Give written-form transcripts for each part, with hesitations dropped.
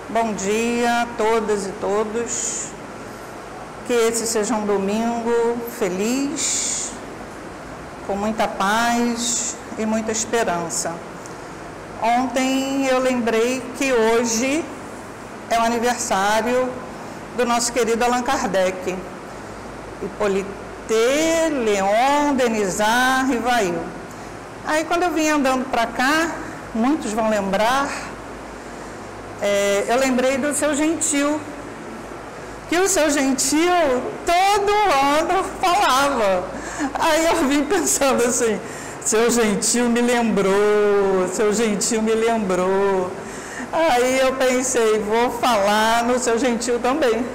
Bom dia a todas e todos. Que esse seja um domingo feliz, com muita paz e muita esperança. Ontem eu lembrei que hoje é o aniversário do nosso querido Allan Kardec. Hippolyte, Leon, Denisard, Rivail. Aí quando eu vim andando para cá, muitos vão lembrar, eu lembrei do Seu Gentil, que o Seu Gentil todo ano falava. Aí eu vim pensando assim, Seu Gentil me lembrou, Seu Gentil me lembrou. Aí eu pensei, vou falar no Seu Gentil também.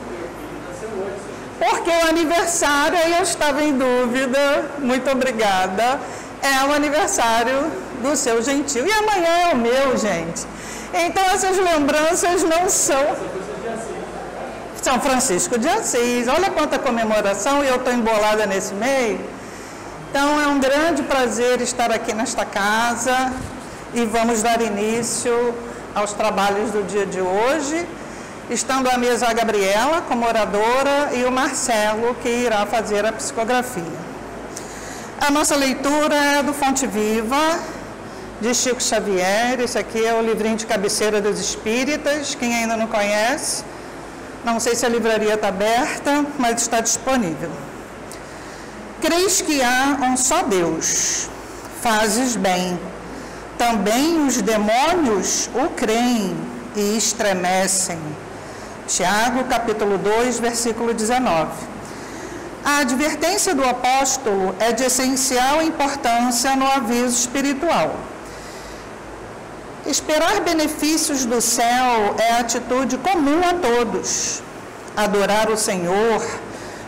Porque o aniversário, aí eu estava em dúvida, muito obrigada, é o aniversário do Seu Gentil. E amanhã é o meu, gente. Então essas lembranças não são... São Francisco de Assis, olha quanta comemoração, e eu estou embolada nesse meio. Então é um grande prazer estar aqui nesta casa e vamos dar início aos trabalhos do dia de hoje, estando à mesa a Gabriela como oradora e o Marcelo, que irá fazer a psicografia. A nossa leitura é do Fonte Viva, de Chico Xavier. Esse aqui é o livrinho de cabeceira dos espíritas, quem ainda não conhece. Não sei se a livraria está aberta, mas está disponível. Crês que há um só Deus, fazes bem. Também os demônios o creem e estremecem. Tiago, capítulo 2, versículo 19. A advertência do apóstolo é de essencial importância no aviso espiritual. Esperar benefícios do céu é atitude comum a todos. Adorar o Senhor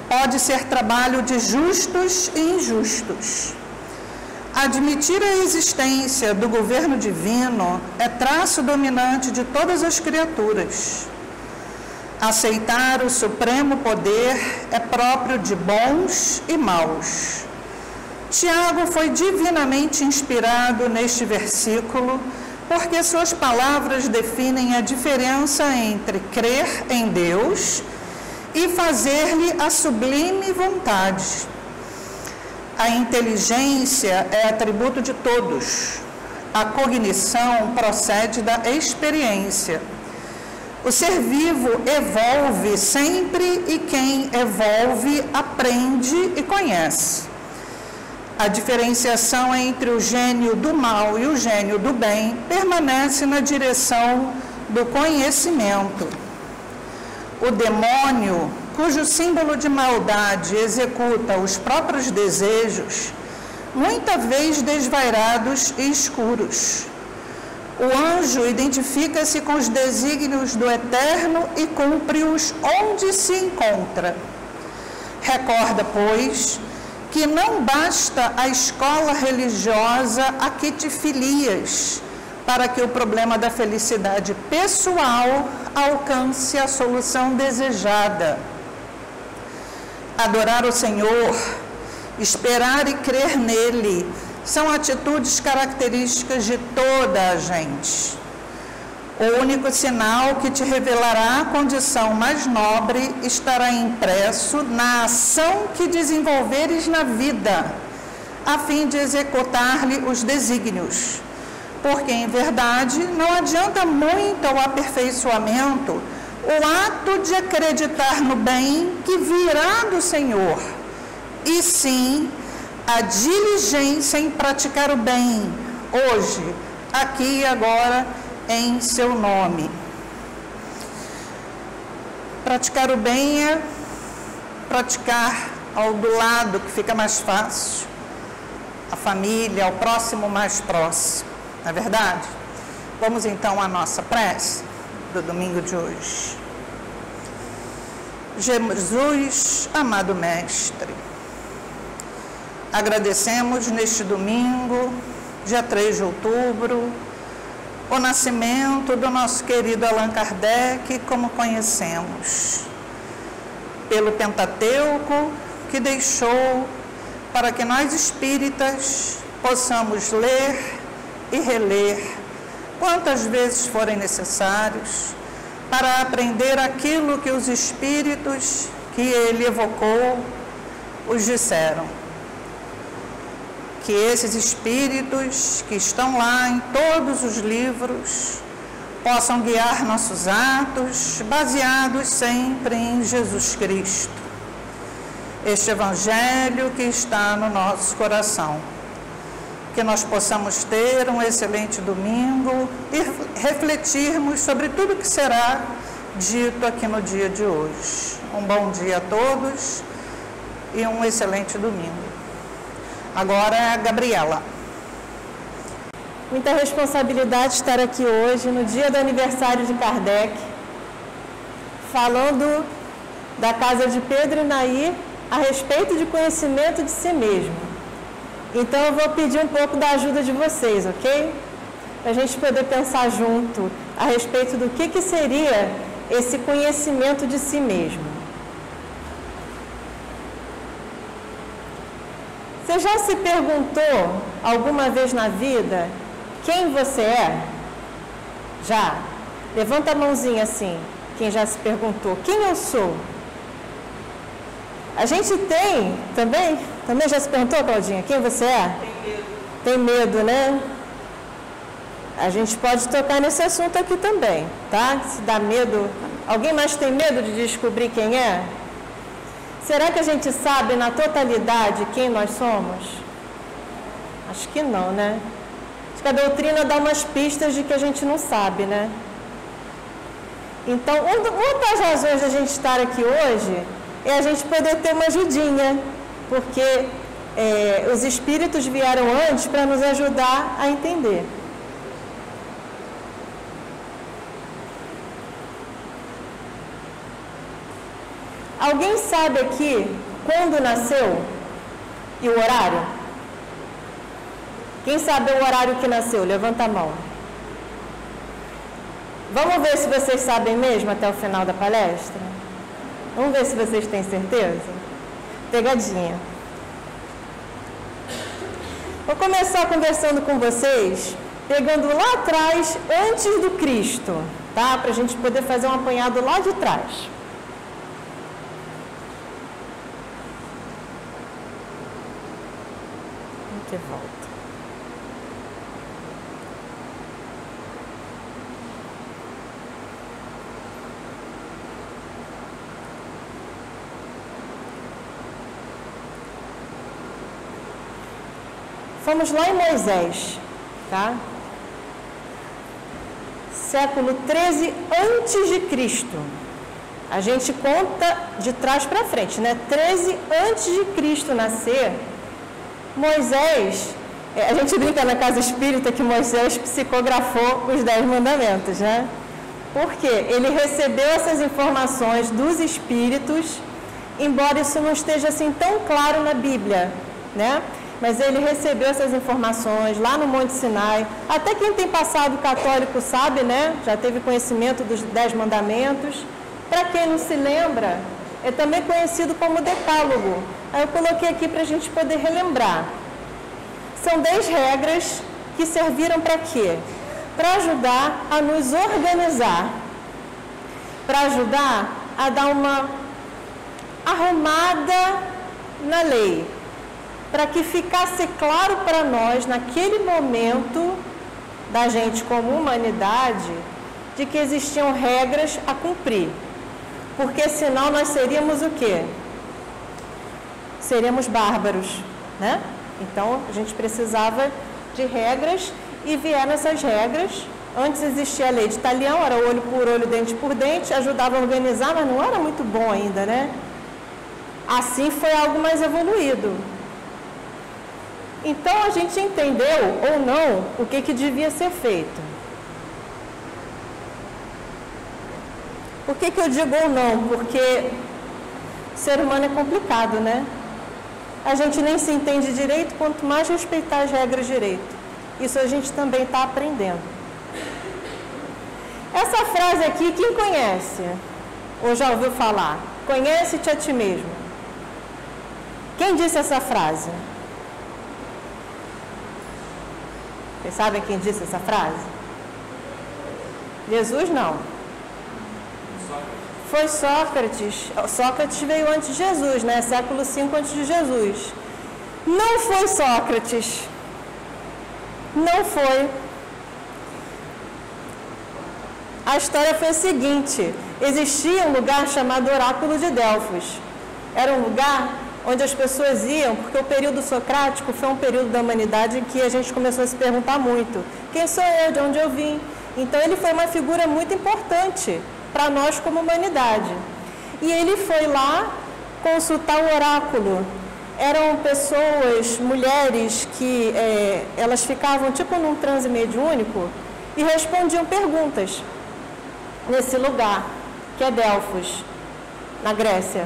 pode ser trabalho de justos e injustos. Admitir a existência do governo divino é traço dominante de todas as criaturas. Aceitar o supremo poder é próprio de bons e maus. Tiago foi divinamente inspirado neste versículo, porque suas palavras definem a diferença entre crer em Deus e fazer-lhe a sublime vontade. A inteligência é atributo de todos. A cognição procede da experiência. O ser vivo evolve sempre e quem evolve aprende e conhece. A diferenciação entre o gênio do mal e o gênio do bem permanece na direção do conhecimento. O demônio, cujo símbolo de maldade executa os próprios desejos, muitas vezes desvairados e escuros. O anjo identifica-se com os desígnios do eterno e cumpre-os onde se encontra. Recorda, pois, que não basta a escola religiosa a que te filias para que o problema da felicidade pessoal alcance a solução desejada. Adorar o Senhor, esperar e crer nele, são atitudes características de toda a gente. O único sinal que te revelará a condição mais nobre estará impresso na ação que desenvolveres na vida, a fim de executar-lhe os desígnios. Porque, em verdade, não adianta muito ao aperfeiçoamento o ato de acreditar no bem que virá do Senhor, e sim a diligência em praticar o bem, hoje, aqui e agora, em seu nome. Praticar o bem é praticar ao do lado, que fica mais fácil, a família, ao próximo mais próximo, não é verdade? Vamos então à nossa prece do domingo de hoje. Jesus, amado Mestre, agradecemos neste domingo, dia 3 de outubro, o nascimento do nosso querido Allan Kardec, como conhecemos, pelo Pentateuco que deixou para que nós espíritas possamos ler e reler quantas vezes forem necessários, para aprender aquilo que os espíritos que ele evocou os disseram. Que esses espíritos que estão lá em todos os livros possam guiar nossos atos, baseados sempre em Jesus Cristo, este Evangelho que está no nosso coração. Que nós possamos ter um excelente domingo e refletirmos sobre tudo que será dito aqui no dia de hoje. Um bom dia a todos e um excelente domingo. Agora é a Gabriela. Muita responsabilidade estar aqui hoje, no dia do aniversário de Kardec, falando da casa de Pedro e Nair a respeito de conhecimento de si mesmo. Então eu vou pedir um pouco da ajuda de vocês, ok? Para a gente poder pensar junto a respeito do que seria esse conhecimento de si mesmo. Você já se perguntou alguma vez na vida quem você é? Já? Levanta a mãozinha assim, quem já se perguntou, quem eu sou? A gente tem, também já se perguntou, Claudinha, quem você é? Tem medo, né? A gente pode tocar nesse assunto aqui também, tá? Se dá medo, alguém mais tem medo de descobrir quem é? Será que a gente sabe na totalidade quem nós somos? Acho que não, né? Acho que a doutrina dá umas pistas de que a gente não sabe, né? Então, uma das razões da gente estar aqui hoje é a gente poder ter uma ajudinha, porque os espíritos vieram antes para nos ajudar a entender. Alguém sabe aqui quando nasceu e o horário? Quem sabe o horário que nasceu? Levanta a mão. Vamos ver se vocês sabem mesmo até o final da palestra? Vamos ver se vocês têm certeza? Pegadinha. Vou começar conversando com vocês, pegando lá atrás, antes do Cristo, tá? Para a gente poder fazer um apanhado lá de trás. De volta. Fomos lá em Moisés, tá? Século 13 antes de Cristo. A gente conta de trás para frente, né? 13 antes de Cristo nascer. Moisés, a gente brinca na casa espírita que Moisés psicografou os 10 mandamentos, né? Porque ele recebeu essas informações dos espíritos, embora isso não esteja assim tão claro na Bíblia, né? Mas ele recebeu essas informações lá no Monte Sinai. Até quem tem passado católico sabe, né? Já teve conhecimento dos 10 mandamentos. Para quem não se lembra, é também conhecido como Decálogo. Aí eu coloquei aqui para a gente poder relembrar. São 10 regras que serviram para quê? Para ajudar a nos organizar. Para ajudar a dar uma arrumada na lei. Para que ficasse claro para nós, naquele momento da gente como humanidade, de que existiam regras a cumprir. Porque senão nós seríamos o quê? Seríamos bárbaros, né? Então, a gente precisava de regras e vieram essas regras. Antes existia a lei de talião, era olho por olho, dente por dente, ajudava a organizar, mas não era muito bom ainda, né? Assim foi algo mais evoluído. Então, a gente entendeu, ou não, o que devia ser feito. Por que eu digo ou não? Porque o ser humano é complicado, né? A gente nem se entende direito, quanto mais respeitar as regras direito. Isso a gente também está aprendendo. Essa frase aqui, quem conhece? Ou já ouviu falar? Conhece-te a ti mesmo. Quem disse essa frase? Vocês sabem quem disse essa frase? Jesus não. Foi Sócrates. Sócrates veio antes de Jesus, né? Século V antes de Jesus. Não foi Sócrates. Não foi. A história foi a seguinte: existia um lugar chamado Oráculo de Delfos. Era um lugar onde as pessoas iam, porque o período socrático foi um período da humanidade em que a gente começou a se perguntar muito: quem sou eu, de onde eu vim? Então ele foi uma figura muito importante para nós como humanidade. E ele foi lá consultar o oráculo. Eram pessoas, mulheres, que elas ficavam tipo num transe mediúnico e respondiam perguntas nesse lugar, que é Delfos, na Grécia.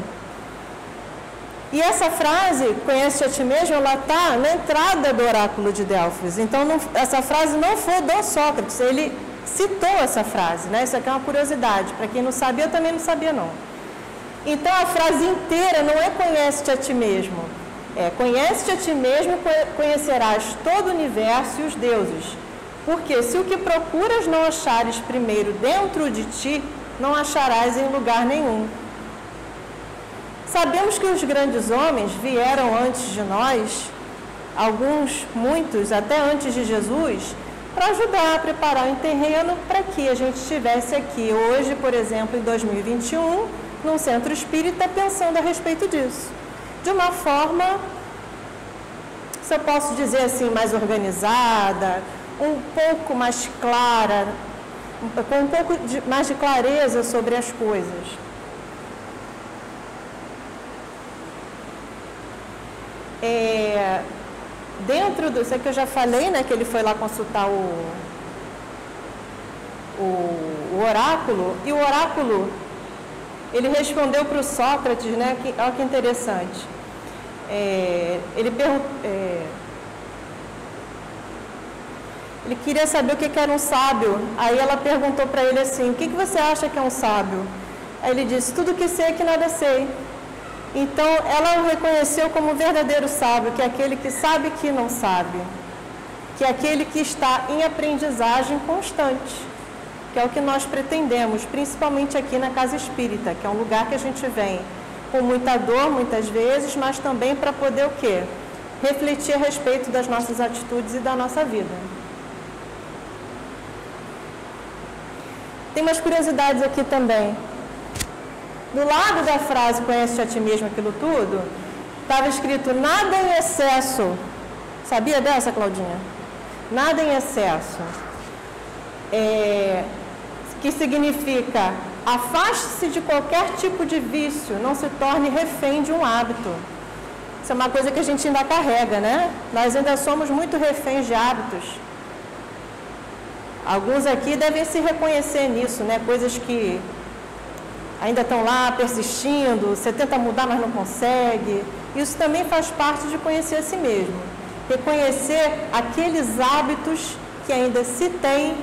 E essa frase, conhece a ti mesmo, ela está na entrada do oráculo de Delfos. Então, essa frase não foi do Sócrates, ele citou essa frase, né? Isso aqui é uma curiosidade. Para quem não sabia, eu também não sabia, não. Então, a frase inteira não é conhece-te a ti mesmo. É conhece-te a ti mesmo e conhecerás todo o universo e os deuses. Porque se o que procuras não achares primeiro dentro de ti, não acharás em lugar nenhum. Sabemos que os grandes homens vieram antes de nós, alguns, muitos, até antes de Jesus, para ajudar a preparar o terreno para que a gente estivesse aqui hoje, por exemplo, em 2021, num centro espírita, pensando a respeito disso. De uma forma, se eu posso dizer assim, mais organizada, um pouco mais clara, com um pouco mais de clareza sobre as coisas. Dentro do... Isso que eu já falei, né, que ele foi lá consultar o oráculo, e o oráculo, ele respondeu para o Sócrates, né, olha que interessante. Ele queria saber o que era um sábio. Aí ela perguntou para ele assim: o que você acha que é um sábio? Aí ele disse: tudo que sei é que nada sei. Então, ela o reconheceu como um verdadeiro sábio, que é aquele que sabe que não sabe, que é aquele que está em aprendizagem constante, que é o que nós pretendemos, principalmente aqui na Casa Espírita, que é um lugar que a gente vem com muita dor, muitas vezes, mas também para poder o quê? Refletir a respeito das nossas atitudes e da nossa vida. Tem umas curiosidades aqui também. Do lado da frase conhece a ti mesmo aquilo tudo, estava escrito nada em excesso. Sabia dessa, Claudinha? Nada em excesso. Que significa afaste-se de qualquer tipo de vício, não se torne refém de um hábito. Isso é uma coisa que a gente ainda carrega, né? Nós ainda somos muito reféns de hábitos. Alguns aqui devem se reconhecer nisso, né? Coisas que ainda estão lá persistindo, você tenta mudar, mas não consegue. Isso também faz parte de conhecer a si mesmo. Reconhecer aqueles hábitos que ainda se tem,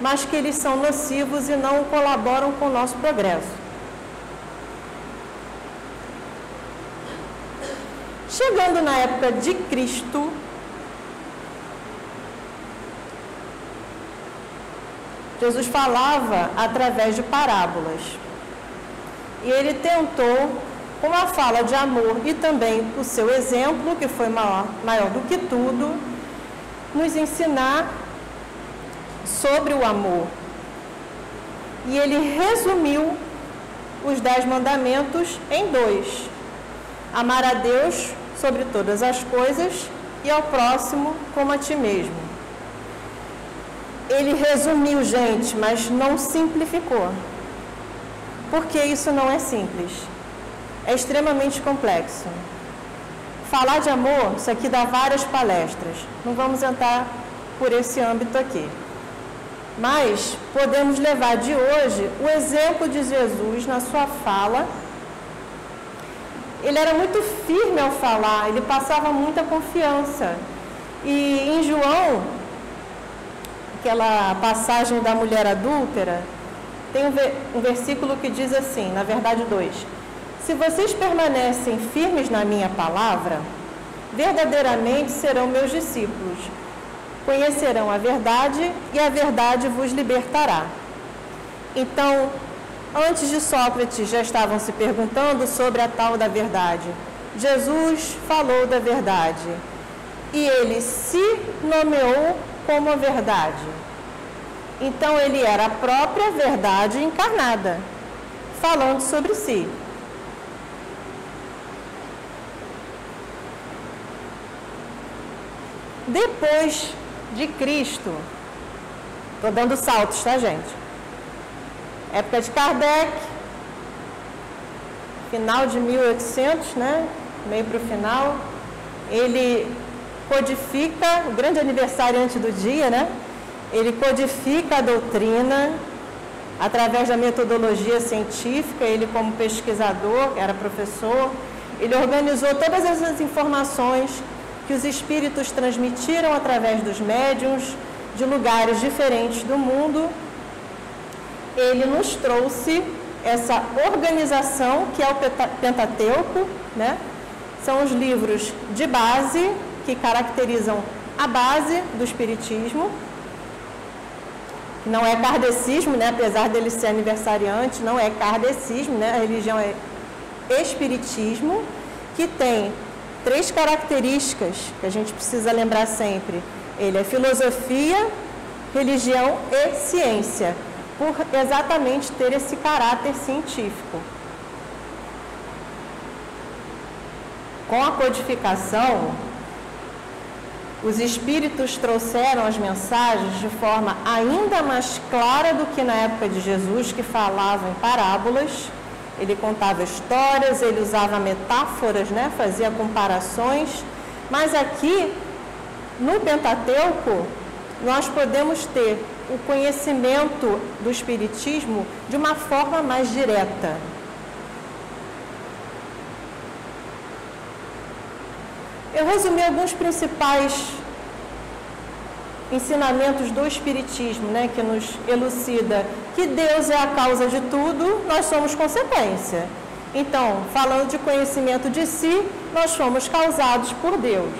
mas que eles são nocivos e não colaboram com o nosso progresso. Chegando na época de Cristo, Jesus falava através de parábolas. E ele tentou, com a fala de amor e também o seu exemplo, que foi maior do que tudo, nos ensinar sobre o amor. E ele resumiu os 10 mandamentos em 2. Amar a Deus sobre todas as coisas e ao próximo como a ti mesmo. Ele resumiu, gente, mas não simplificou. Porque isso não é simples. É extremamente complexo. Falar de amor, isso aqui dá várias palestras. Não vamos entrar por esse âmbito aqui. Mas podemos levar de hoje o exemplo de Jesus na sua fala. Ele era muito firme ao falar, ele passava muita confiança. E em João, aquela passagem da mulher adúltera, tem um versículo que diz assim, na verdade 2: se vocês permanecem firmes na minha palavra, verdadeiramente serão meus discípulos. Conhecerão a verdade e a verdade vos libertará. Então, antes de Sócrates já estavam se perguntando sobre a tal da verdade. Jesus falou da verdade e ele se nomeou como a verdade. Então ele era a própria verdade encarnada, falando sobre si. Depois de Cristo, estou dando saltos, tá, gente? Época de Kardec, final de 1800, né? Meio para o final, ele codifica, o grande aniversariante do dia, né? Ele codifica a doutrina através da metodologia científica. Ele, como pesquisador, era professor, ele organizou todas essas informações que os espíritos transmitiram através dos médiuns de lugares diferentes do mundo. Ele nos trouxe essa organização que é o Pentateuco, né? São os livros de base que caracterizam a base do espiritismo. Não é kardecismo, né? Apesar dele ser aniversariante, não é kardecismo, né? A religião é espiritismo, que tem 3 características que a gente precisa lembrar sempre. Ele é filosofia, religião e ciência, por exatamente ter esse caráter científico. Com a codificação, os espíritos trouxeram as mensagens de forma ainda mais clara do que na época de Jesus, que falava em parábolas. Ele contava histórias, ele usava metáforas, né? Fazia comparações. Mas aqui, no Pentateuco, nós podemos ter o conhecimento do espiritismo de uma forma mais direta. Eu resumi alguns principais ensinamentos do espiritismo, né, que nos elucida que Deus é a causa de tudo, nós somos consequência. Então, falando de conhecimento de si, nós fomos causados por Deus,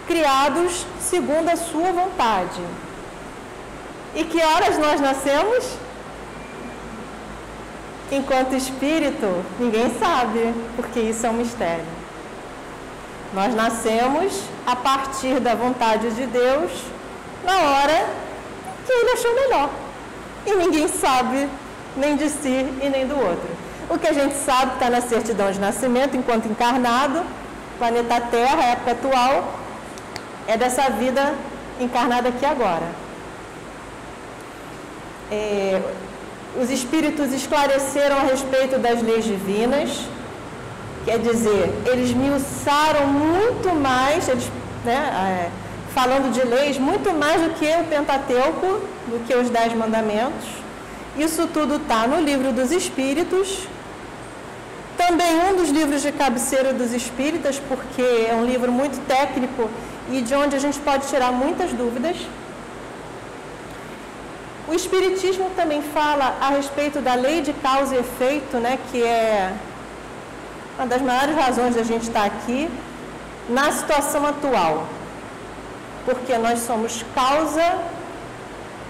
criados segundo a sua vontade. E que horas nós nascemos? Enquanto espírito, ninguém sabe, porque isso é um mistério. Nós nascemos a partir da vontade de Deus, na hora que Ele achou melhor. E ninguém sabe nem de si e nem do outro. O que a gente sabe está na certidão de nascimento, enquanto encarnado, planeta Terra, época atual, é dessa vida encarnada aqui agora. Os espíritos esclareceram a respeito das leis divinas. Quer dizer, eles esmiuçaram muito mais, falando de leis, muito mais do que o Pentateuco, do que os 10 mandamentos. Isso tudo está no Livro dos Espíritos, também um dos livros de cabeceira dos espíritas, porque é um livro muito técnico e de onde a gente pode tirar muitas dúvidas. O Espiritismo também fala a respeito da lei de causa e efeito, né, que é uma das maiores razões da gente estar aqui na situação atual, porque nós somos causa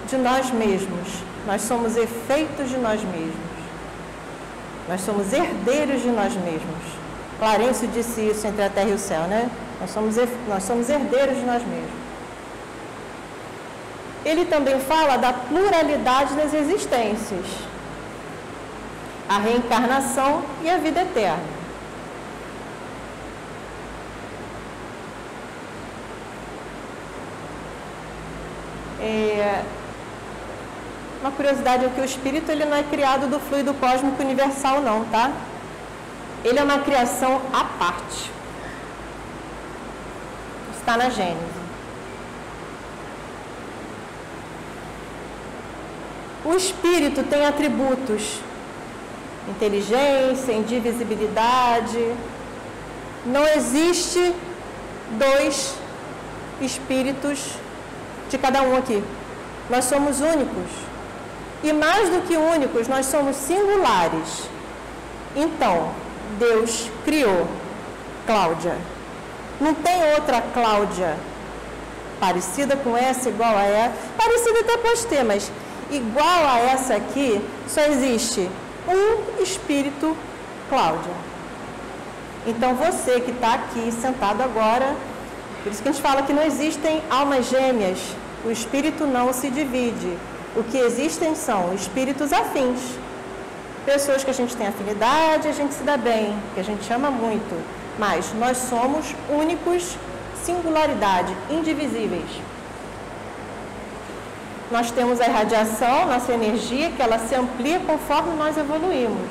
de nós mesmos, nós somos efeitos de nós mesmos, nós somos herdeiros de nós mesmos. Clarencio disse isso entre a terra e o céu, né? Nós somos herdeiros de nós mesmos. Ele também fala da pluralidade das existências, a reencarnação e a vida eterna. Uma curiosidade é que o espírito ele não é criado do fluido cósmico universal, não, tá? Ele é uma criação à parte. Está na Gênese. O espírito tem atributos: inteligência, indivisibilidade. Não existe 2 espíritos de cada um aqui. Nós somos únicos. E mais do que únicos, nós somos singulares. Então, Deus criou Cláudia. Não tem outra Cláudia parecida com essa, igual a essa. Parecida até pode ter, mas igual a essa aqui, só existe um espírito, Cláudia. Então você que está aqui sentado agora, por isso que a gente fala que não existem almas gêmeas, o espírito não se divide. O que existem são espíritos afins, pessoas que a gente tem afinidade, a gente se dá bem, que a gente ama muito, mas nós somos únicos, singularidade, indivisíveis. Nós temos a irradiação, nossa energia, que ela se amplia conforme nós evoluímos.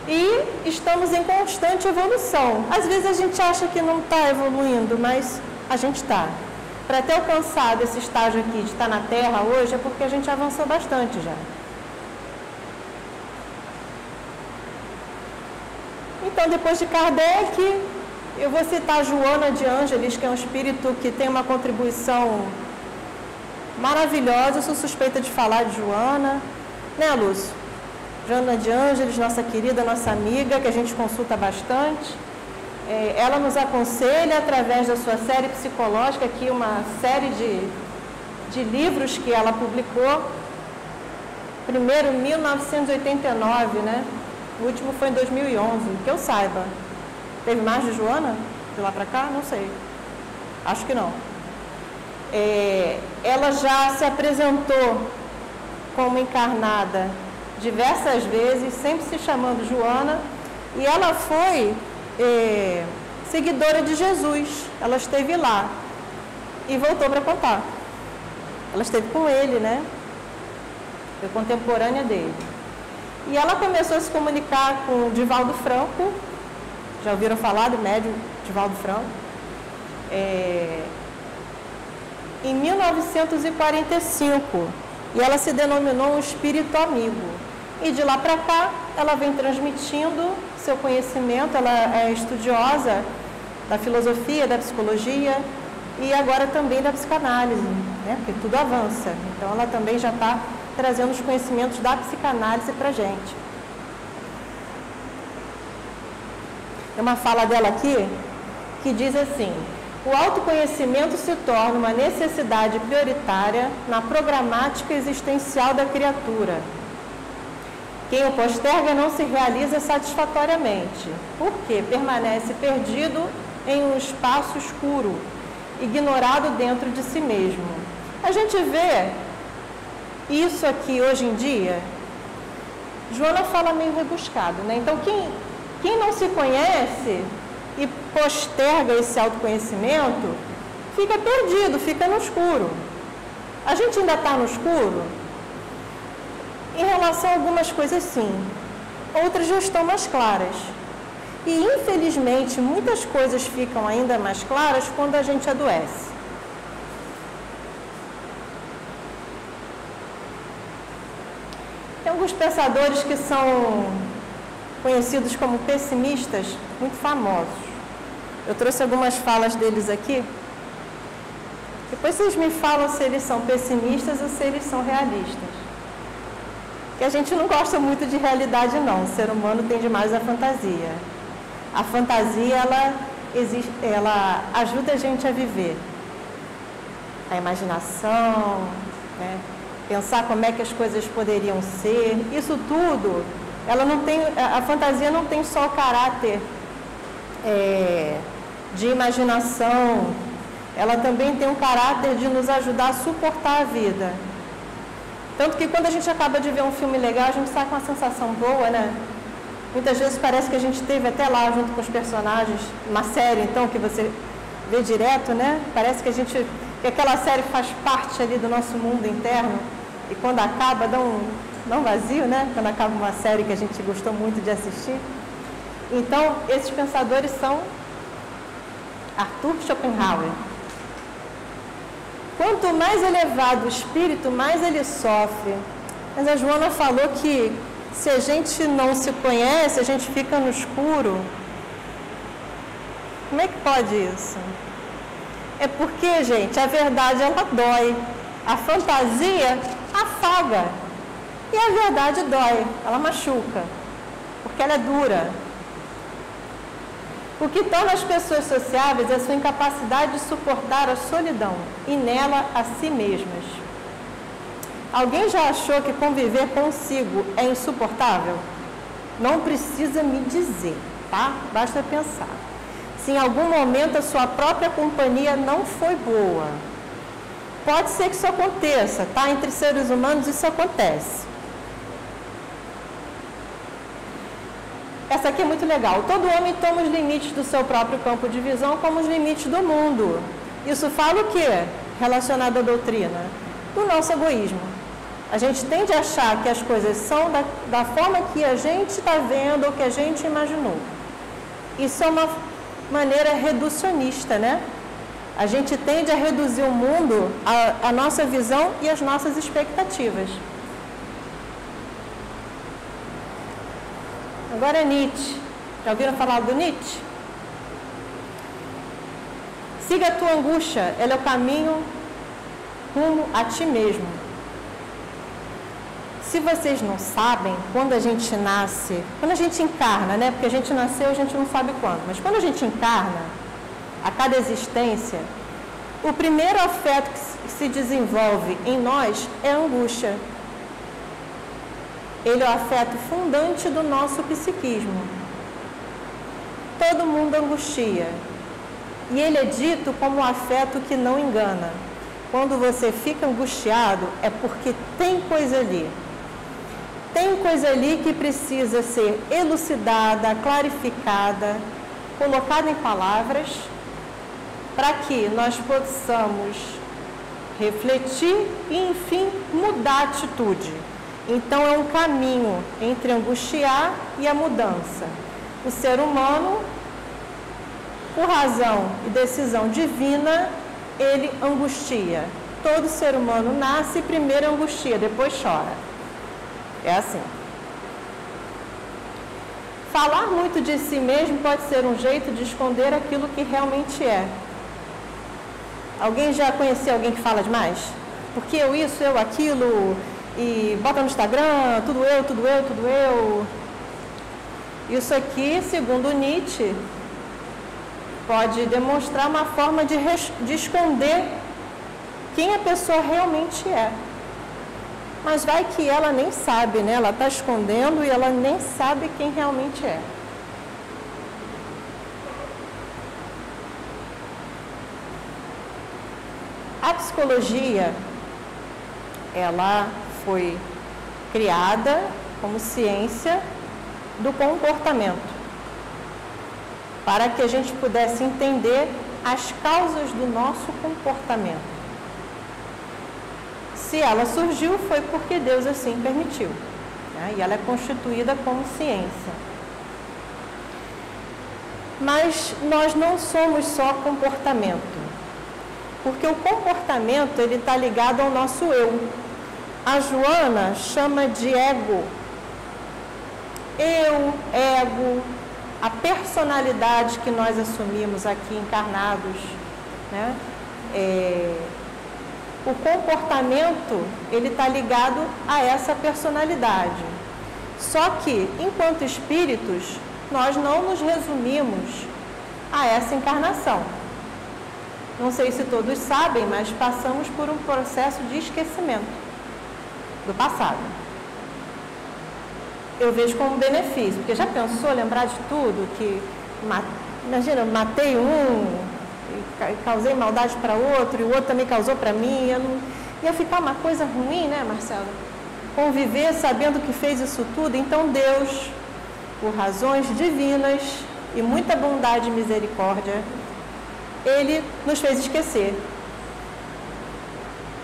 E estamos em constante evolução. Às vezes a gente acha que não está evoluindo, mas a gente está. Para ter alcançado esse estágio aqui de estar na Terra hoje, é porque a gente avançou bastante já. Então, depois de Kardec, eu vou citar Joana de Ângeles, que é um espírito que tem uma contribuição maravilhosa. Eu sou suspeita de falar de Joana, né, Lúcio? Joana de Ângeles, nossa querida, nossa amiga, que a gente consulta bastante. Ela nos aconselha através da sua série psicológica, aqui uma série de livros que ela publicou. Primeiro, em 1989, né? O último foi em 2011, que eu saiba. Teve mais de Joana? De lá para cá? Não sei. Acho que não. Ela já se apresentou como encarnada diversas vezes, sempre se chamando Joana, e ela foi seguidora de Jesus. Ela esteve lá e voltou para contar. Ela esteve com ele, né? Foi contemporânea dele. E ela começou a se comunicar com Divaldo Franco. Já ouviram falar do médium Divaldo Franco? Em 1945. E ela se denominou um espírito amigo. E de lá para cá, ela vem transmitindo seu conhecimento. Ela é estudiosa da filosofia, da psicologia e agora também da psicanálise, né? Porque tudo avança. Então, ela também já está trazendo os conhecimentos da psicanálise para a gente. Tem uma fala dela aqui que diz assim: o autoconhecimento se torna uma necessidade prioritária na programática existencial da criatura. Quem o posterga não se realiza satisfatoriamente, porque permanece perdido em um espaço escuro, ignorado dentro de si mesmo. A gente vê isso aqui hoje em dia. Joana fala meio rebuscado, né? Então, quem não se conhece e posterga esse autoconhecimento, fica perdido, fica no escuro. A gente ainda está no escuro? Em relação a algumas coisas, sim. Outras já estão mais claras. E, infelizmente, muitas coisas ficam ainda mais claras quando a gente adoece. Tem alguns pensadores que são conhecidos como pessimistas, muito famosos. Eu trouxe algumas falas deles aqui. Depois vocês me falam se eles são pessimistas ou se eles são realistas. Porque a gente não gosta muito de realidade, não. O ser humano tende mais à fantasia. A fantasia, ela ajuda a gente a viver. A imaginação, né? Pensar como é que as coisas poderiam ser. Isso tudo, a fantasia não tem só o caráter de imaginação, ela também tem um caráter de nos ajudar a suportar a vida. Tanto que quando a gente acaba de ver um filme legal, a gente sai com uma sensação boa, né? Muitas vezes parece que a gente esteve até lá junto com os personagens, uma série então que você vê direto, né? Parece que aquela série faz parte ali do nosso mundo interno, e quando acaba dá um vazio, né? Quando acaba uma série que a gente gostou muito de assistir. Então, esses pensadores são Arthur Schopenhauer. Quanto mais elevado o espírito, mais ele sofre. Mas a Joana falou que se a gente não se conhece, a gente fica no escuro. Como é que pode isso? É porque, gente, a verdade ela dói. A fantasia afaga. E a verdade dói, ela machuca. Porque ela é dura. O que torna as pessoas sociáveis é a sua incapacidade de suportar a solidão e nela a si mesmas. Alguém já achou que conviver consigo é insuportável? Não precisa me dizer, tá? Basta pensar. Se em algum momento a sua própria companhia não foi boa, pode ser que isso aconteça, tá? Entre seres humanos isso acontece. Essa aqui é muito legal. Todo homem toma os limites do seu próprio campo de visão como os limites do mundo. Isso fala o quê? Relacionado à doutrina? Do nosso egoísmo. A gente tende a achar que as coisas são da forma que a gente está vendo ou que a gente imaginou. Isso é uma maneira reducionista, né? A gente tende a reduzir o mundo, a nossa visão e as nossas expectativas. Agora é Nietzsche. Já ouviram falar do Nietzsche? Siga a tua angústia, ela é o caminho rumo a ti mesmo. Se vocês não sabem, quando a gente nasce, quando a gente encarna, né? Porque a gente nasceu, a gente não sabe quando, mas quando a gente encarna, a cada existência, o primeiro afeto que se desenvolve em nós é a angústia. Ele é o afeto fundante do nosso psiquismo. Todo mundo angustia. E ele é dito como um afeto que não engana. Quando você fica angustiado, é porque tem coisa ali. Tem coisa ali que precisa ser elucidada, clarificada, colocada em palavras, para que nós possamos refletir e, enfim, mudar a atitude. Então, é um caminho entre angustiar e a mudança. O ser humano, por razão e decisão divina, ele angustia. Todo ser humano nasce, primeiro angustia, depois chora. É assim. Falar muito de si mesmo pode ser um jeito de esconder aquilo que realmente é. Alguém já conheceu alguém que fala demais? Porque eu isso, eu aquilo, e bota no Instagram, tudo eu, tudo eu, tudo eu. Isso aqui, segundo Nietzsche, pode demonstrar uma forma de esconder quem a pessoa realmente é. Mas vai que ela nem sabe, né? Ela está escondendo e ela nem sabe quem realmente é. A psicologia, ela foi criada como ciência do comportamento, para que a gente pudesse entender as causas do nosso comportamento. Se ela surgiu, foi porque Deus assim permitiu, né? E ela é constituída como ciência. Mas nós não somos só comportamento, porque o comportamento ele está ligado ao nosso eu. A Joana chama de ego. Eu, ego, a personalidade que nós assumimos aqui encarnados, né? O comportamento, ele está ligado a essa personalidade. Só que, enquanto espíritos, nós não nos resumimos a essa encarnação. Não sei se todos sabem, mas passamos por um processo de esquecimento do passado. Eu vejo como benefício, porque já pensou lembrar de tudo? Que, imagina, eu matei um, causei maldade para outro, e o outro também causou para mim. Ia ficar uma coisa ruim, né, Marcelo? Conviver sabendo que fez isso tudo. Então Deus, por razões divinas e muita bondade e misericórdia, Ele nos fez esquecer.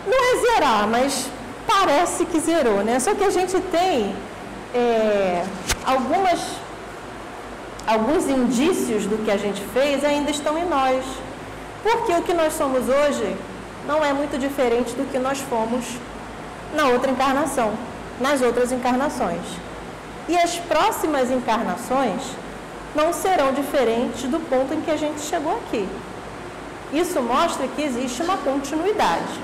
Não é zerar, mas parece que zerou, né? Só que a gente tem alguns indícios do que a gente fez ainda estão em nós. Porque o que nós somos hoje não é muito diferente do que nós fomos na outra encarnação, nas outras encarnações. E as próximas encarnações não serão diferentes do ponto em que a gente chegou aqui. Isso mostra que existe uma continuidade.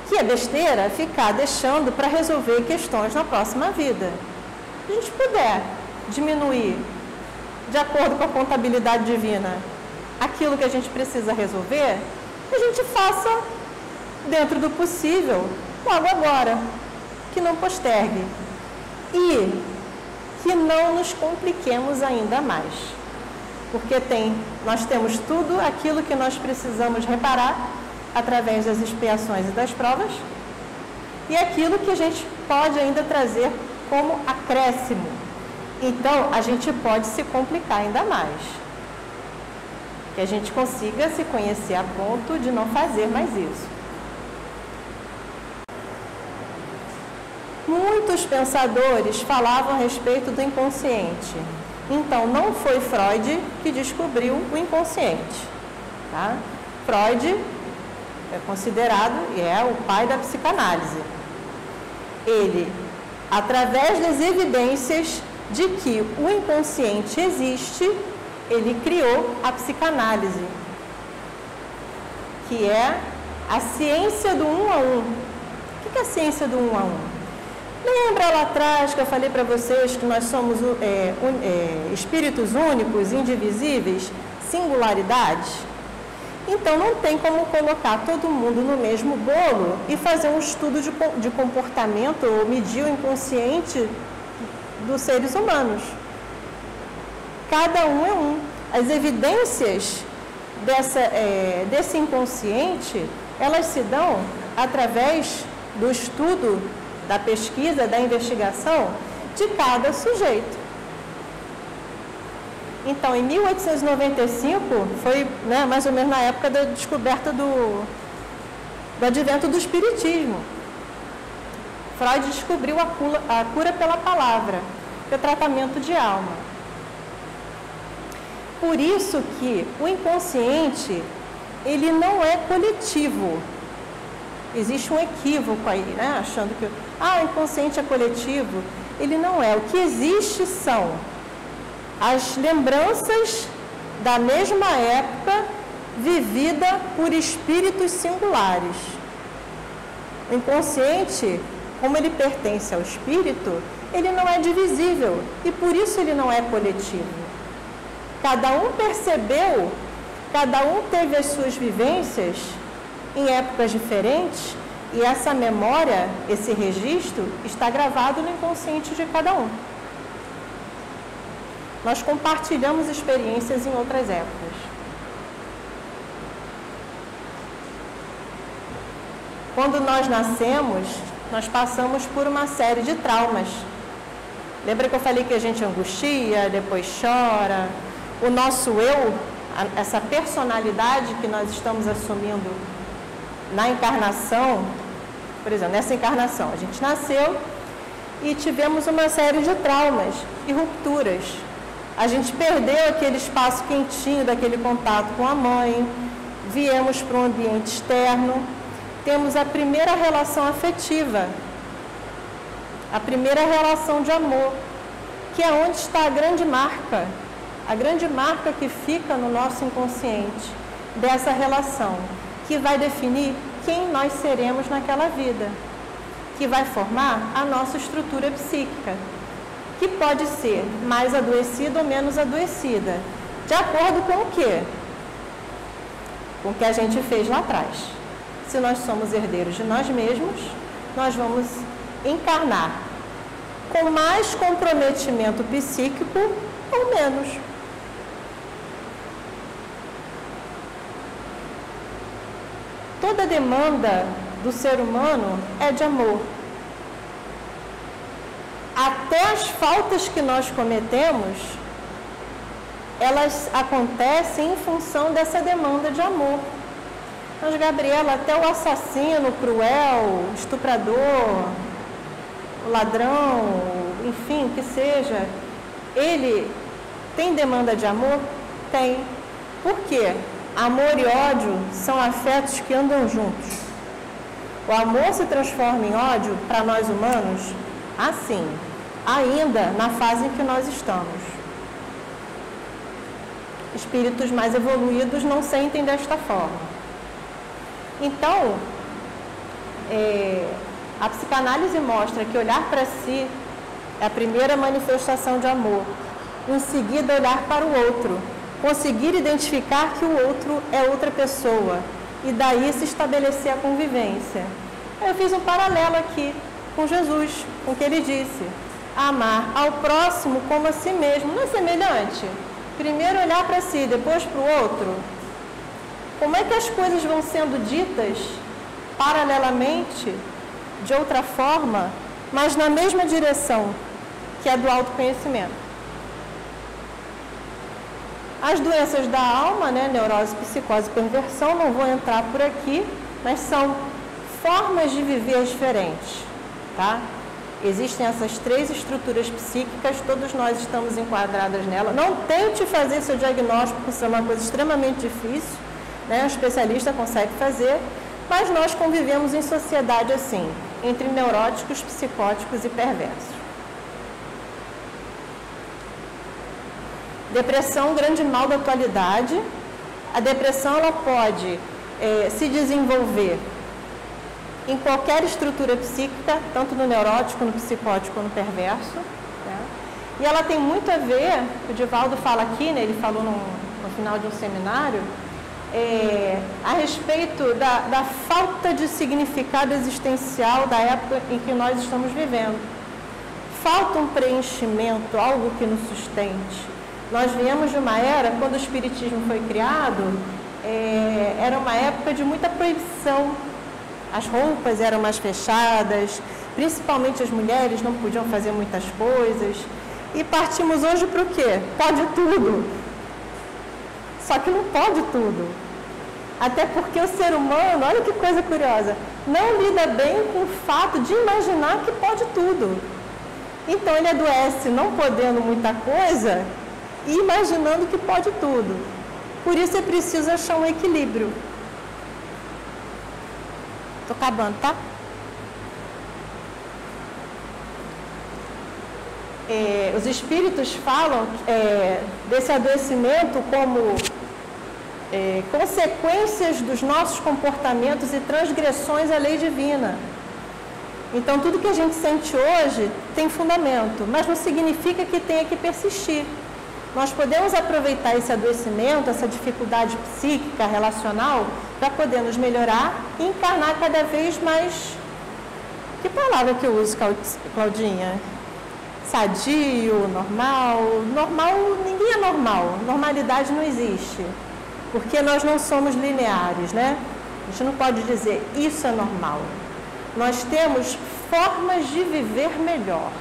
Que é besteira ficar deixando para resolver questões na próxima vida. Se a gente puder diminuir, de acordo com a contabilidade divina, aquilo que a gente precisa resolver, a gente faça dentro do possível, logo agora, que não postergue e que não nos compliquemos ainda mais, porque nós temos tudo aquilo que nós precisamos reparar através das expiações e das provas e aquilo que a gente pode ainda trazer como acréscimo. Então, a gente pode se complicar ainda mais, que a gente consiga se conhecer a ponto de não fazer mais isso. Muitos pensadores falavam a respeito do inconsciente. Então, não foi Freud que descobriu o inconsciente. Tá? Freud é considerado e é o pai da psicanálise. Ele, através das evidências de que o inconsciente existe, ele criou a psicanálise, que é a ciência do 1 a 1. O que é a ciência do 1 a 1? Lembra lá atrás que eu falei para vocês que nós somos espíritos únicos, indivisíveis, singularidades? Então, não tem como colocar todo mundo no mesmo bolo e fazer um estudo de comportamento ou medir o inconsciente dos seres humanos. Cada um é um. As evidências desse inconsciente, elas se dão através do estudo, da pesquisa, da investigação de cada sujeito. Então, em 1895, foi mais ou menos na época da descoberta do advento do espiritismo. Freud descobriu a cura pela palavra, o tratamento de alma. Por isso que o inconsciente, ele não é coletivo. Existe um equívoco aí, achando que o inconsciente é coletivo. Ele não é. O que existe são as lembranças da mesma época vivida por espíritos singulares. O inconsciente, como ele pertence ao espírito, ele não é divisível e por isso ele não é coletivo. Cada um percebeu, cada um teve as suas vivências em épocas diferentes e essa memória, esse registro, está gravado no inconsciente de cada um. Nós compartilhamos experiências em outras épocas. Quando nós nascemos, nós passamos por uma série de traumas. Lembra que eu falei que a gente angustia, depois chora? O nosso eu, essa personalidade que nós estamos assumindo na encarnação, por exemplo, nessa encarnação, a gente nasceu e tivemos uma série de traumas e rupturas. A gente perdeu aquele espaço quentinho daquele contato com a mãe, viemos para um ambiente externo, temos a primeira relação afetiva, a primeira relação de amor, que é onde está a grande marca que fica no nosso inconsciente dessa relação, que vai definir quem nós seremos naquela vida, que vai formar a nossa estrutura psíquica, que pode ser mais adoecida ou menos adoecida, de acordo com o quê? Com o que a gente fez lá atrás. Se nós somos herdeiros de nós mesmos, nós vamos encarnar com mais comprometimento psíquico ou menos. Toda demanda do ser humano é de amor. Até as faltas que nós cometemos, elas acontecem em função dessa demanda de amor. Mas, Gabriela, até o assassino, cruel, estuprador, o ladrão, enfim, que seja, ele tem demanda de amor? Tem. Por quê? Amor e ódio são afetos que andam juntos. O amor se transforma em ódio para nós humanos assim, ainda na fase em que nós estamos. Espíritos mais evoluídos não sentem desta forma. Então, a psicanálise mostra que olhar para si é a primeira manifestação de amor. Em seguida, olhar para o outro. Conseguir identificar que o outro é outra pessoa e daí se estabelecer a convivência. Eu fiz um paralelo aqui com Jesus, com o que ele disse. Amar ao próximo como a si mesmo. Não é semelhante? Primeiro olhar para si, depois para o outro. Como é que as coisas vão sendo ditas paralelamente, de outra forma, mas na mesma direção, que é do autoconhecimento? As doenças da alma, né, neurose, psicose e perversão, não vou entrar por aqui, mas são formas de viver diferentes, tá? Existem essas 3 estruturas psíquicas, todos nós estamos enquadradas nela. Não tente fazer seu diagnóstico, isso é uma coisa extremamente difícil, né? Um especialista consegue fazer, mas nós convivemos em sociedade assim, entre neuróticos, psicóticos e perversos. Depressão, grande mal da atualidade. A depressão ela pode se desenvolver em qualquer estrutura psíquica, tanto no neurótico, no psicótico ou no perverso. Né? E ela tem muito a ver, o Divaldo fala aqui, né, ele falou no final de um seminário, a respeito da falta de significado existencial da época em que nós estamos vivendo. Falta um preenchimento, algo que nos sustente. Nós viemos de uma era, quando o Espiritismo foi criado, era uma época de muita proibição. As roupas eram mais fechadas, principalmente as mulheres não podiam fazer muitas coisas. E partimos hoje para o quê? Pode tudo. Só que não pode tudo. Até porque o ser humano, olha que coisa curiosa, não lida bem com o fato de imaginar que pode tudo. Então ele adoece não podendo muita coisa e imaginando que pode tudo. Por isso é preciso achar um equilíbrio. Estou acabando, tá? Os espíritos falam desse adoecimento como consequências dos nossos comportamentos e transgressões à lei divina. Então, tudo que a gente sente hoje tem fundamento, mas não significa que tenha que persistir. Nós podemos aproveitar esse adoecimento, essa dificuldade psíquica, relacional, para poder nos melhorar e encarnar cada vez mais... Que palavra que eu uso, Claudinha? Sadio, normal? Normal, ninguém é normal. Normalidade não existe. Porque nós não somos lineares, né? A gente não pode dizer, isso é normal. Nós temos formas de viver melhor.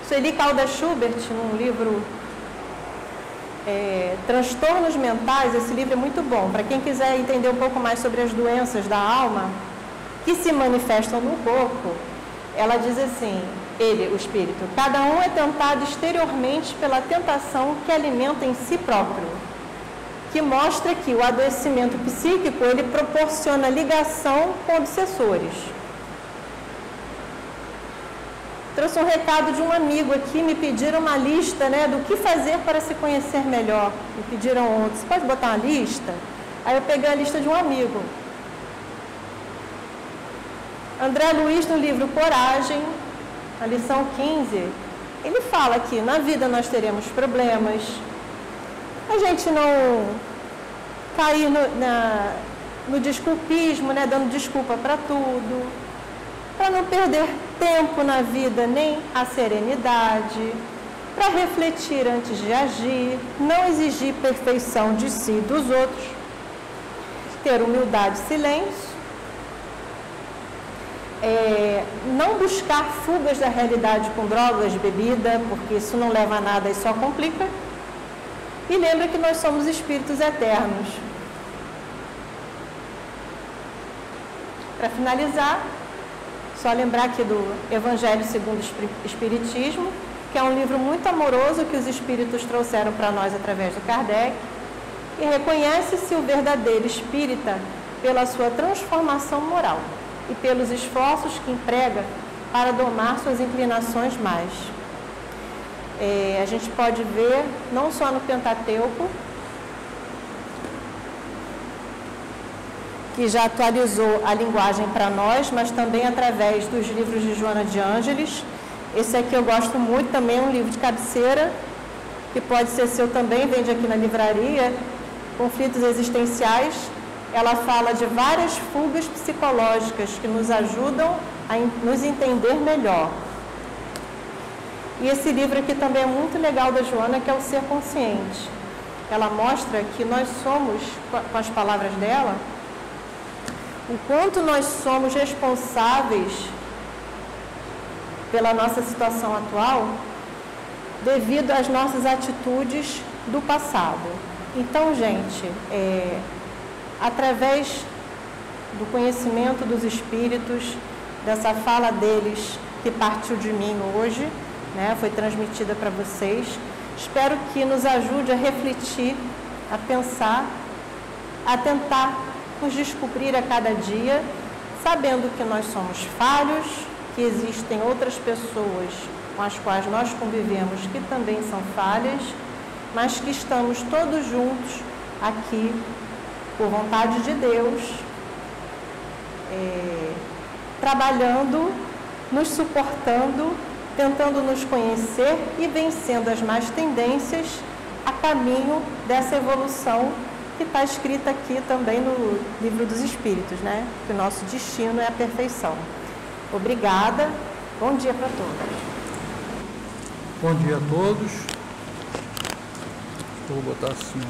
Sueli Caldas Schubert, num livro Transtornos Mentais, esse livro é muito bom. Para quem quiser entender um pouco mais sobre as doenças da alma que se manifestam no corpo, ela diz assim, o espírito, cada um é tentado exteriormente pela tentação que alimenta em si próprio, que mostra que o adoecimento psíquico, ele proporciona ligação com obsessores. Trouxe um recado de um amigo aqui, me pediram uma lista, né, do que fazer para se conhecer melhor. Me pediram ontem, você pode botar uma lista? Aí eu peguei a lista de um amigo. André Luiz, no livro Coragem, a lição 15, ele fala que na vida nós teremos problemas, a gente não cair no desculpismo, né, dando desculpa para tudo, para não perder tempo na vida nem a serenidade, para refletir antes de agir, não exigir perfeição de si e dos outros, ter humildade e silêncio, não buscar fugas da realidade com drogas, bebida, porque isso não leva a nada e só complica. E lembra que nós somos espíritos eternos. Para finalizar, só lembrar aqui do Evangelho segundo o Espiritismo, que é um livro muito amoroso que os espíritos trouxeram para nós através do Kardec, e reconhece-se o verdadeiro espírita pela sua transformação moral e pelos esforços que emprega para domar suas inclinações mais. A gente pode ver, não só no Pentateuco, que já atualizou a linguagem para nós, mas também através dos livros de Joana de Ângeles. Esse aqui eu gosto muito, também é um livro de cabeceira, que pode ser seu também, vende aqui na livraria. conflitos existenciais, ela fala de várias fugas psicológicas que nos ajudam a nos entender melhor. E esse livro aqui também é muito legal da Joana, que é o Ser Consciente. Ela mostra que nós somos, com as palavras dela, o quanto nós somos responsáveis pela nossa situação atual devido às nossas atitudes do passado. Então, gente, através do conhecimento dos espíritos, dessa fala deles que partiu de mim hoje, né, foi transmitida para vocês, espero que nos ajude a refletir, a pensar, a tentar nos descobrir a cada dia, sabendo que nós somos falhos, que existem outras pessoas com as quais nós convivemos que também são falhas, mas que estamos todos juntos aqui, por vontade de Deus, trabalhando, nos suportando, tentando nos conhecer e vencendo as más tendências a caminho dessa evolução que está escrita aqui também no Livro dos Espíritos, né? Que o nosso destino é a perfeição. Obrigada, bom dia para todos. Bom dia a todos. Vou botar assim.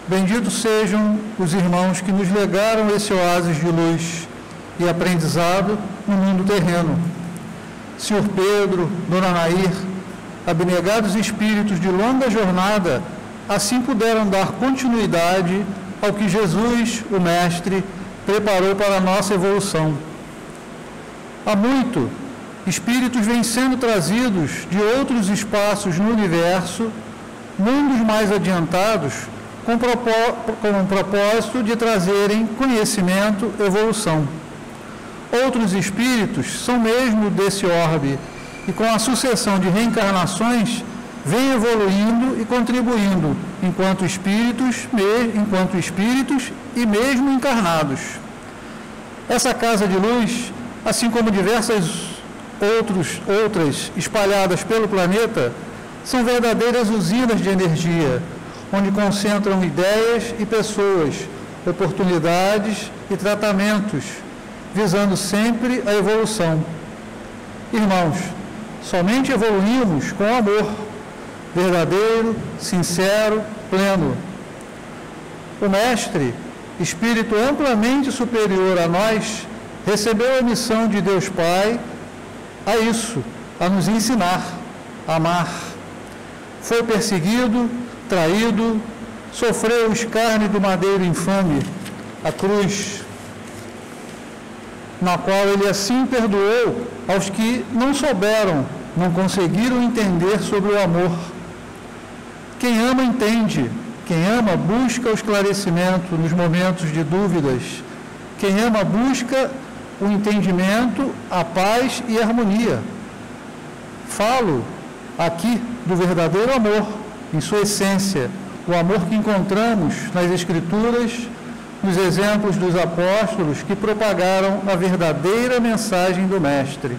Benditos sejam os irmãos que nos legaram esse oásis de luz e aprendizado no mundo terreno. Senhor Pedro, Dona Nair, abnegados espíritos de longa jornada, assim puderam dar continuidade ao que Jesus, o Mestre, preparou para a nossa evolução. Há muito, espíritos vêm sendo trazidos de outros espaços no universo, mundos mais adiantados, com o propósito de trazerem conhecimento e evolução. Outros espíritos são mesmo desse orbe e, com a sucessão de reencarnações, vêm evoluindo e contribuindo enquanto espíritos e mesmo encarnados. Essa casa de luz, assim como diversas outras espalhadas pelo planeta, são verdadeiras usinas de energia, onde concentram ideias e pessoas, oportunidades e tratamentos, visando sempre a evolução. Irmãos, somente evoluímos com amor, verdadeiro, sincero, pleno. O Mestre, espírito amplamente superior a nós, recebeu a missão de Deus Pai a isso, a nos ensinar, a amar. Foi perseguido, traído, sofreu o escárnio do madeiro infame, a cruz, na qual ele assim perdoou aos que não souberam, não conseguiram entender sobre o amor. Quem ama entende, quem ama busca o esclarecimento nos momentos de dúvidas, quem ama busca o entendimento, a paz e a harmonia. Falo aqui do verdadeiro amor, em sua essência, o amor que encontramos nas Escrituras, nos exemplos dos apóstolos que propagaram a verdadeira mensagem do Mestre.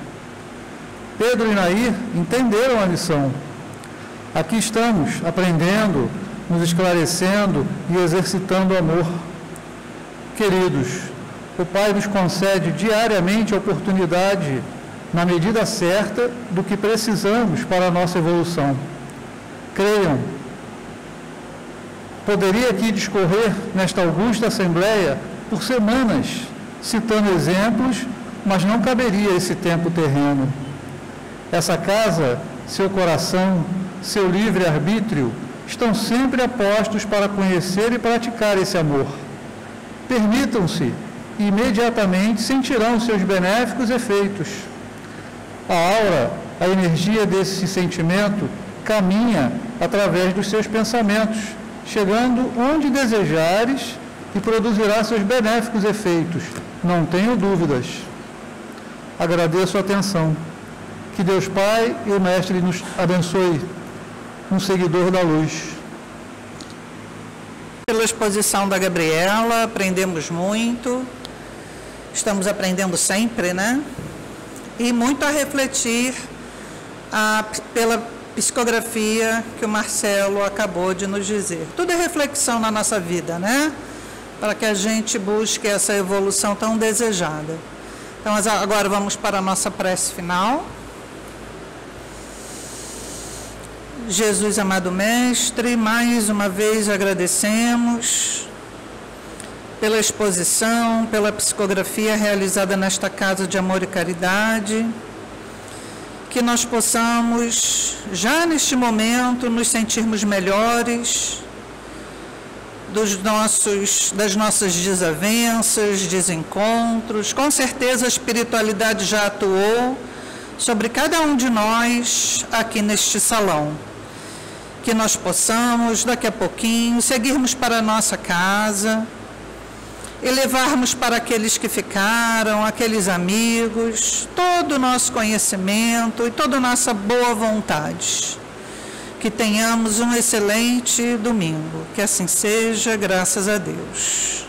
Pedro e Nair entenderam a lição. Aqui estamos, aprendendo, nos esclarecendo e exercitando o amor. Queridos, o Pai nos concede diariamente a oportunidade, na medida certa, do que precisamos para a nossa evolução. Creiam. Poderia aqui discorrer nesta augusta Assembleia por semanas, citando exemplos, mas não caberia esse tempo terreno. Essa casa, seu coração, seu livre-arbítrio, estão sempre apostos para conhecer e praticar esse amor. Permitam-se, e imediatamente sentirão seus benéficos efeitos. A aura, a energia desse sentimento, caminha através dos seus pensamentos, chegando onde desejares e produzirá seus benéficos efeitos, não tenho dúvidas. Agradeço a atenção. Que Deus Pai e o Mestre nos abençoe. Um seguidor da luz. Pela exposição da Gabriela, aprendemos muito, estamos aprendendo sempre, né? E muito a refletir psicografia que o Marcelo acabou de nos dizer. Tudo é reflexão na nossa vida, né? Para que a gente busque essa evolução tão desejada. Então, agora vamos para a nossa prece final. Jesus, amado Mestre, mais uma vez agradecemos pela exposição, pela psicografia realizada nesta Casa de Amor e Caridade, que nós possamos, já neste momento, nos sentirmos melhores das nossas desavenças, desencontros. Com certeza a espiritualidade já atuou sobre cada um de nós aqui neste salão. Que nós possamos, daqui a pouquinho, seguirmos para a nossa casa e levarmos para aqueles que ficaram, aqueles amigos, todo o nosso conhecimento e toda a nossa boa vontade. Que tenhamos um excelente domingo. Que assim seja, graças a Deus.